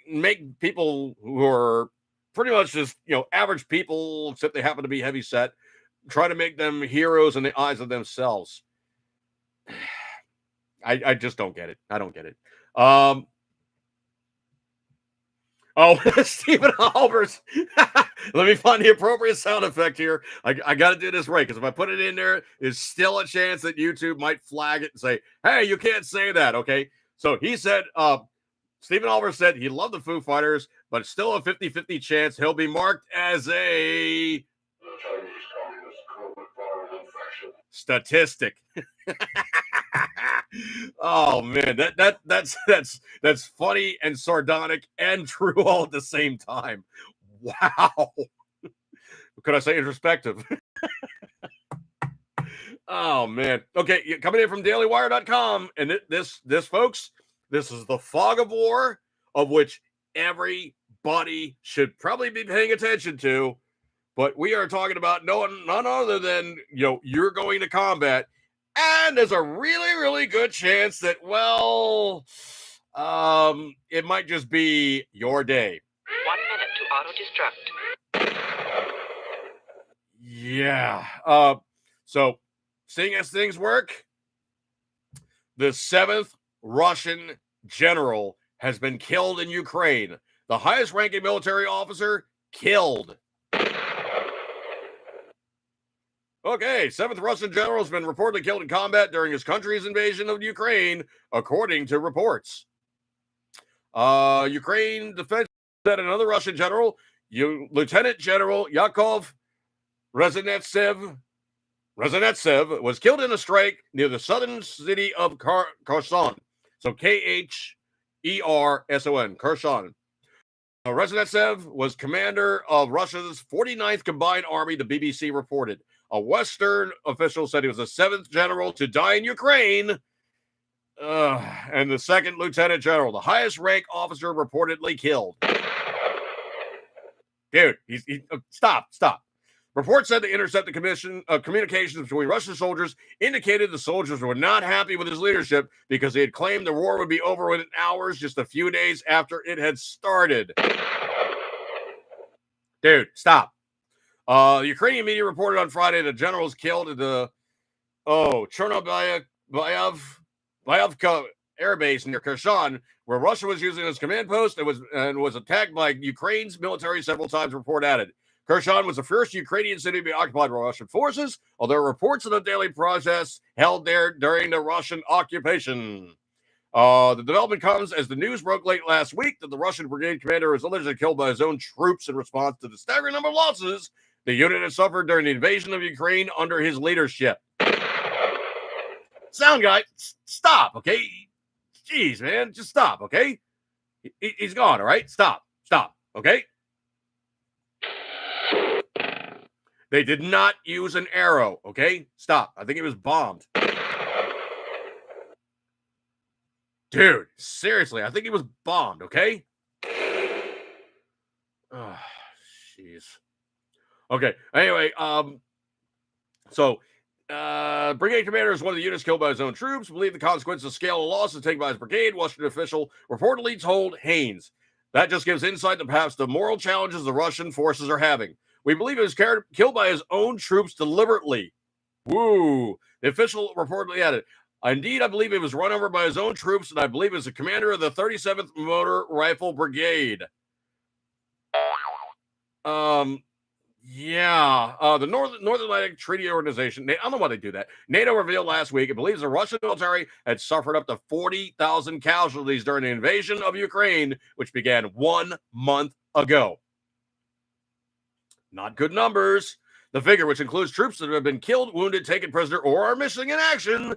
people who are pretty much just, average people, except they happen to be heavy set, try to make them heroes in the eyes of themselves. I just don't get it. I don't get it. Stephen Albers. Let me find the appropriate sound effect here. I got to do this right, because if I put it in there, there's still a chance that YouTube might flag it and say, hey, you can't say that, okay? So he said, Stephen Albers said he loved the Foo Fighters, but still a 50-50 chance he'll be marked as a statistic. Oh man, that's funny and sardonic and true all at the same time. Wow. Could I say introspective? Oh, man. Okay, coming in from dailywire.com. And this, folks, this is the fog of war of which everybody should probably be paying attention to. But we are talking about none other than, you're going to combat. And there's a really, really good chance that, it might just be your day. 1 minute to auto-destruct. Yeah. So, seeing as things work, the 7th Russian general has been killed in Ukraine. The highest ranking military officer killed. Okay, 7th Russian general has been reportedly killed in combat during his country's invasion of Ukraine, according to reports. Ukraine defense said another Russian general, Lieutenant General Yakov Rezhenetsev, was killed in a strike near the southern city of Kherson. So Kherson, Kherson. Rezhenetsev was commander of Russia's 49th Combined Army, the BBC reported. A Western official said he was the 7th general to die in Ukraine, and the 2nd lieutenant general, the highest rank officer reportedly killed. Dude, stop. Reports said the intercepted communications between Russian soldiers indicated the soldiers were not happy with his leadership because he had claimed the war would be over within hours, just a few days after it had started. Dude, stop. The Ukrainian media reported on Friday the general was killed at the Chernobyevka air base near Kherson, where Russia was using as command post and was attacked by Ukraine's military several times, report added. Kherson was the first Ukrainian city to be occupied by Russian forces, although reports of the daily protests held there during the Russian occupation. The development comes as the news broke late last week that the Russian brigade commander was allegedly killed by his own troops in response to the staggering number of losses the unit had suffered during the invasion of Ukraine under his leadership. Sound guy, stop, okay? Jeez, man, just stop, okay? He's gone, all right? Stop, okay? They did not use an arrow, okay? Stop. I think it was bombed. Dude, seriously, I think it was bombed, okay? Oh, jeez. Okay, anyway, brigade commander is one of the units killed by his own troops. Believe the consequences of scale of losses taken by his brigade. Washington official reportedly told Haynes. That just gives insight to perhaps the moral challenges the Russian forces are having. We believe he was killed by his own troops deliberately. Woo. The official reportedly added, indeed, I believe he was run over by his own troops, and I believe he was the commander of the 37th Motor Rifle Brigade. The North Atlantic Treaty Organization, I don't know why they do that. NATO revealed last week it believes the Russian military had suffered up to 40,000 casualties during the invasion of Ukraine, which began 1 month ago. Not good numbers. The figure, which includes troops that have been killed, wounded, taken prisoner, or are missing in action.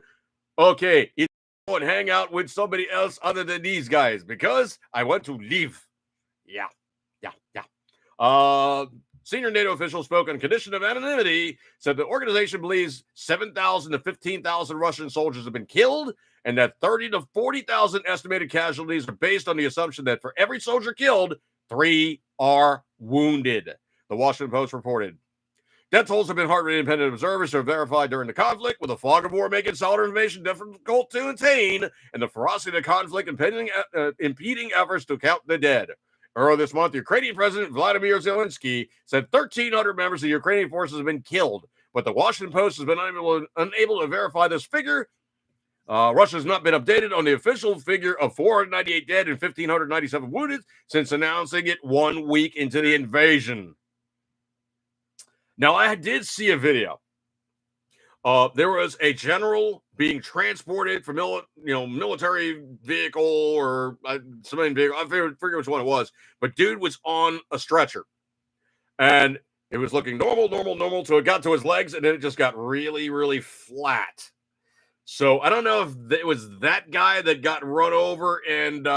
Okay, you go and hang out with somebody else other than these guys because I want to leave. Yeah. Senior NATO official spoke on condition of anonymity, said the organization believes 7,000 to 15,000 Russian soldiers have been killed, and that 30 to 40,000 estimated casualties are based on the assumption that for every soldier killed, 3 are wounded. The Washington Post reported. Death tolls have been hard for independent observers to verify during the conflict, with the fog of war making solid information difficult to attain, and the ferocity of the conflict impeding efforts to count the dead. Earlier this month, Ukrainian President Vladimir Zelensky said 1,300 members of the Ukrainian forces have been killed, but the Washington Post has been unable to verify this figure. Russia has not been updated on the official figure of 498 dead and 1,597 wounded since announcing it 1 week into the invasion. Now, I did see a video. There was a general being transported from military vehicle or civilian vehicle. I forget which one it was, but dude was on a stretcher, and it was looking normal till it got to his legs, and then it just got really, really flat. So I don't know if it was that guy that got run over and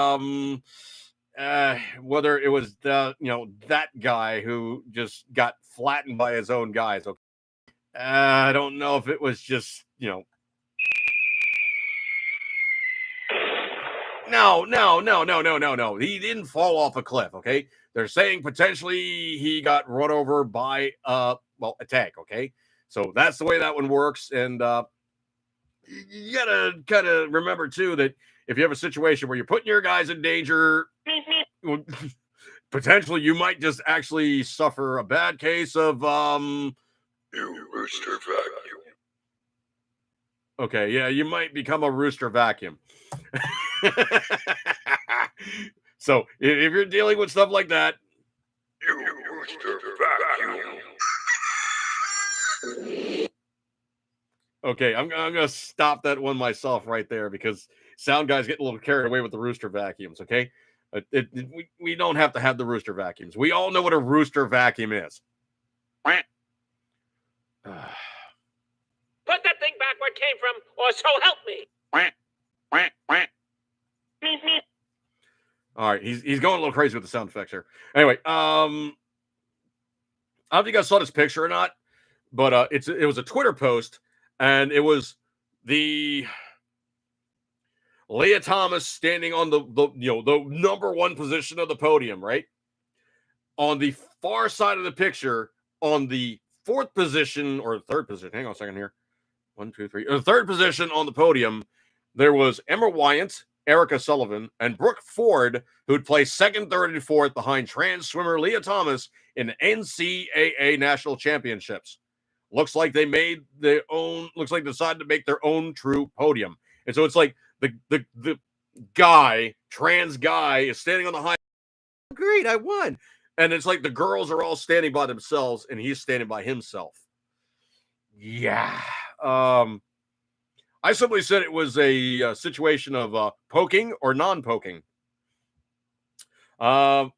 whether it was that guy who just got flattened by his own guys. Okay. I don't know if it was just No. He didn't fall off a cliff. Okay, they're saying potentially he got run over by a tank. Okay, so that's the way that one works, and you gotta kind of remember too that if you have a situation where you're putting your guys in danger, potentially you might just actually suffer a bad case of You rooster vacuum. Okay, yeah, you might become a rooster vacuum. So if you're dealing with stuff like that, You rooster vacuum. okay, I'm gonna stop that one myself right there because sound guys getting a little carried away with the rooster vacuums. Okay, we don't have to have the rooster vacuums. We all know what a rooster vacuum is. Put that thing back where it came from, or so help me. All right, he's going a little crazy with the sound effects here. Anyway, I don't know if you guys saw this picture or not, but it was a Twitter post, and it was the Leah Thomas standing on the number one position of the podium, right? On the far side of the picture, on the fourth position or third position. Hang on a second here. 1, 2, 3. The third position on the podium, there was Emma Wyant, Erica Sullivan, and Brooke Ford, who'd placed second, third, and fourth behind trans swimmer Leah Thomas in the NCAA national championships. Looks like they decided to make their own true podium. And so it's like the guy, trans guy, is standing on the high. Great, I won. And it's like the girls are all standing by themselves, and he's standing by himself. Yeah. I simply said it was a situation of poking or non-poking. I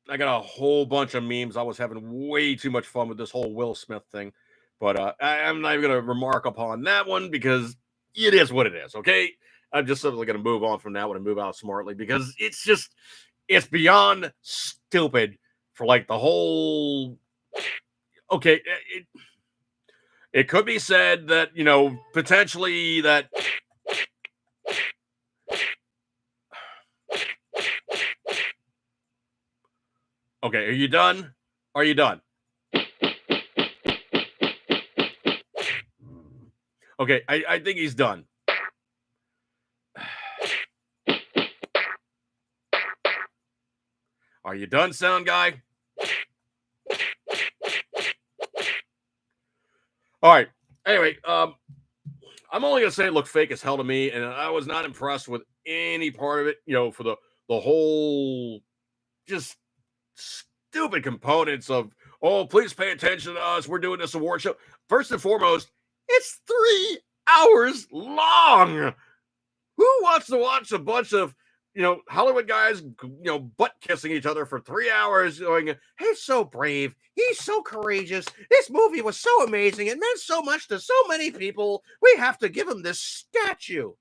got a whole bunch of memes. I was having way too much fun with this whole Will Smith thing, but I'm not even going to remark upon that one because it is what it is. Okay, I'm just simply going to move on from that one and move out smartly because it's beyond stupid for like the whole. Okay, it could be said that, potentially that. Okay, are you done? Are you done? Okay, I think he's done. Are you done, sound guy? All right. Anyway, I'm only gonna say it looked fake as hell to me, and I was not impressed with any part of it. For the whole just stupid components of please pay attention to us. We're doing this award show. First and foremost, it's 3 hours long. Who wants to watch a bunch of Hollywood guys, butt kissing each other for 3 hours going, he's so brave. He's so courageous. This movie was so amazing. It meant so much to so many people. We have to give him this statue.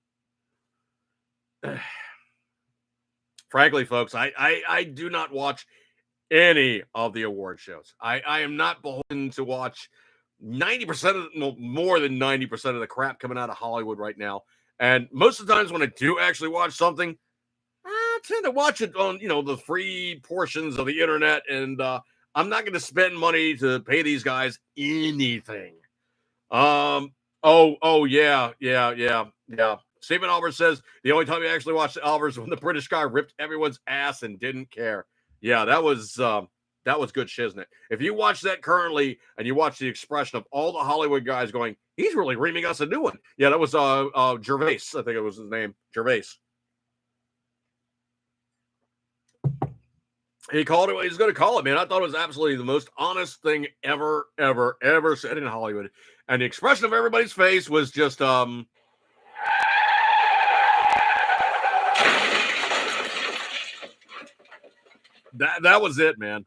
Frankly, folks, I do not watch any of the award shows. I am not beholden to watch 90% more than 90% of the crap coming out of Hollywood right now. And most of the times when I do actually watch something, I tend to watch it on, the free portions of the internet, and I'm not going to spend money to pay these guys anything. Yeah. Stephen Albert says the only time he actually watched the Albers was when the British guy ripped everyone's ass and didn't care. Yeah, that was good shiznit. If you watch that currently and you watch the expression of all the Hollywood guys going, he's really reaming us a new one. Yeah, that was Gervais. I think it was his name, Gervais. He called it what he's going to call it, man. I thought it was absolutely the most honest thing ever said in Hollywood. And the expression of everybody's face was just, that was it, man.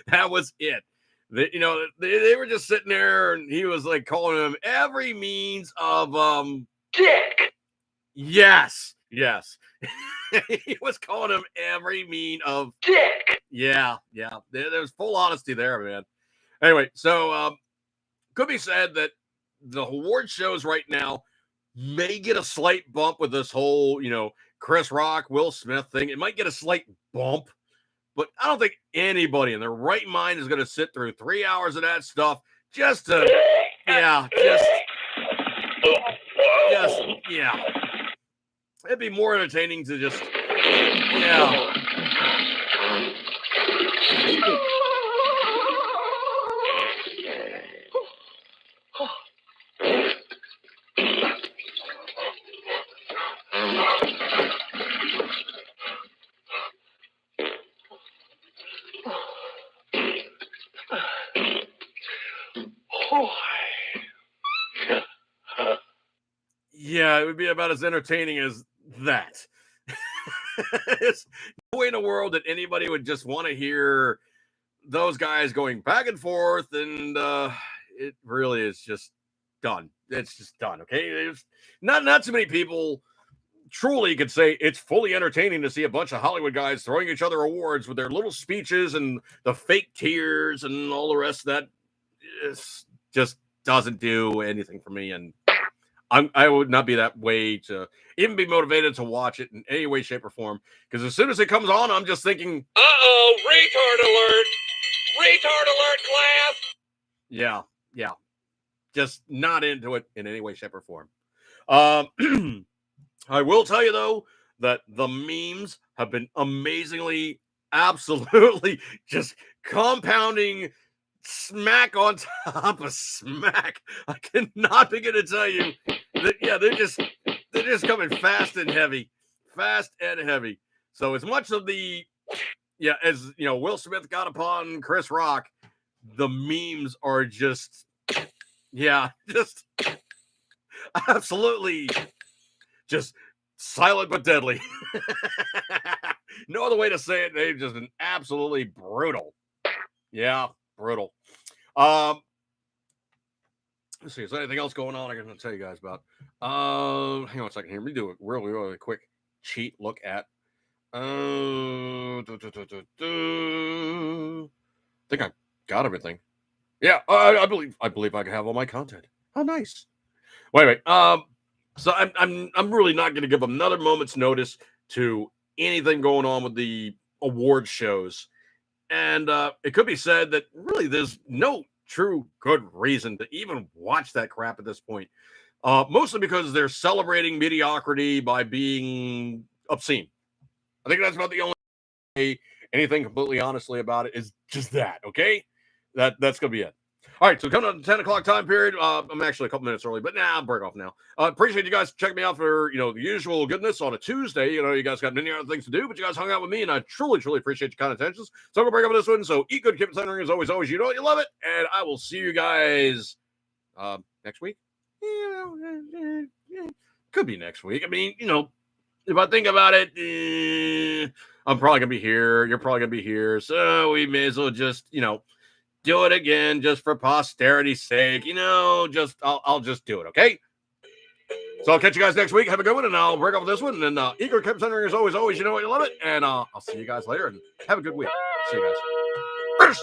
That was it. They were just sitting there, and he was like calling him every means of, Dick. Yes. Yes. He was calling him every mean of Dick. yeah. There's full honesty there, man. Anyway, so could be said that the award shows right now may get a slight bump with this whole, Chris Rock, Will Smith thing. It might get a slight bump, but I don't think anybody in their right mind is going to sit through 3 hours of that stuff just to, yeah. It'd be more entertaining to just, yeah. Yeah, it would be about as entertaining as that. There's no way in the world that anybody would just want to hear those guys going back and forth, and it really is just done. It's just done. Okay, there's not too many people truly could say it's fully entertaining to see a bunch of Hollywood guys throwing each other awards with their little speeches and the fake tears and all the rest of that. It just doesn't do anything for me, and I would not be that way to even be motivated to watch it in any way, shape, or form. Because as soon as it comes on, I'm just thinking, Uh-oh, retard alert! Retard alert, class! Yeah. Just not into it in any way, shape, or form. I will tell you, though, that the memes have been amazingly, absolutely just compounding smack on top of smack. I cannot begin to tell you that, yeah, they're just coming fast and heavy. So as much of the, as Will Smith got upon Chris Rock, the memes are just absolutely just silent but deadly. No other way to say it. They've just been absolutely brutal. Yeah, brutal. Let's see. Is there anything else going on I'm going to tell you guys about? Hang on a second here. Let me do a really quick cheat look at. I think I got everything. Yeah, I believe I can have all my content. Oh, nice. Wait. So I'm really not going to give another moment's notice to anything going on with the award shows. And it could be said that really there's no true good reason to even watch that crap at this point. Mostly because they're celebrating mediocrity by being obscene. I think that's about the only way anything completely honestly about it is just that, okay? That's going to be it. All right, so coming up to the 10 o'clock time period, I'm actually a couple minutes early, but I'll break off now. Appreciate you guys checking me out for, the usual goodness on a Tuesday. You guys got many other things to do, but you guys hung out with me, and I truly, truly appreciate your kind attentions. So I'm going to break up this one. So eat good, keep it centering as always, you know it, you love it, and I will see you guys next week. Could be next week. I mean, if I think about it, I'm probably going to be here. You're probably going to be here. So we may as well just, do it again just for posterity's sake. I'll just do it, okay? So I'll catch you guys next week. Have a good one, and I'll break up with this one. And eager kept centering as always, you know what, you love it. And I'll see you guys later, and have a good week. See you guys.